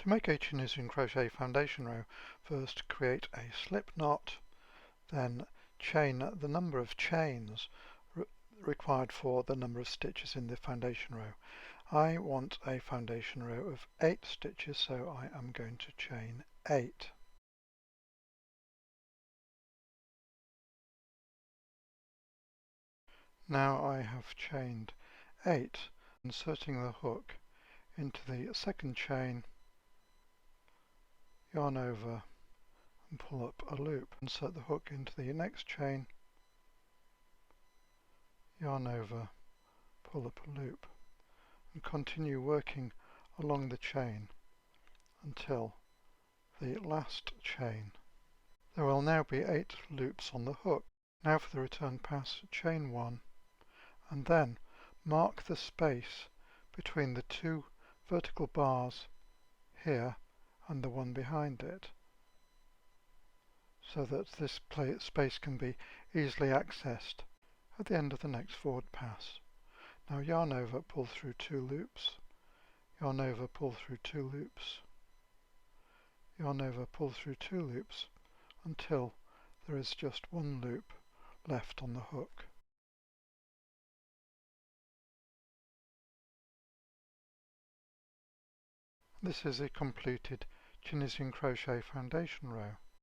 To make a Tunisian crochet foundation row, first create a slip knot, then chain the number of chains required for the number of stitches in the foundation row. I want a foundation row of 8 stitches, so I am going to chain 8. Now I have chained 8, inserting the hook into the second chain, yarn over and pull up a loop. Insert the hook into the next chain, yarn over, pull up a loop, and continue working along the chain until the last chain. There will now be 8 loops on the hook. Now for the return pass, chain 1 and then mark the space between the 2 vertical bars here and the one behind it, so that this space can be easily accessed at the end of the next forward pass. Now yarn over, pull through 2 loops, yarn over, pull through 2 loops, yarn over, pull through 2 loops until there is just 1 loop left on the hook. This is a completed Tunisian crochet foundation row.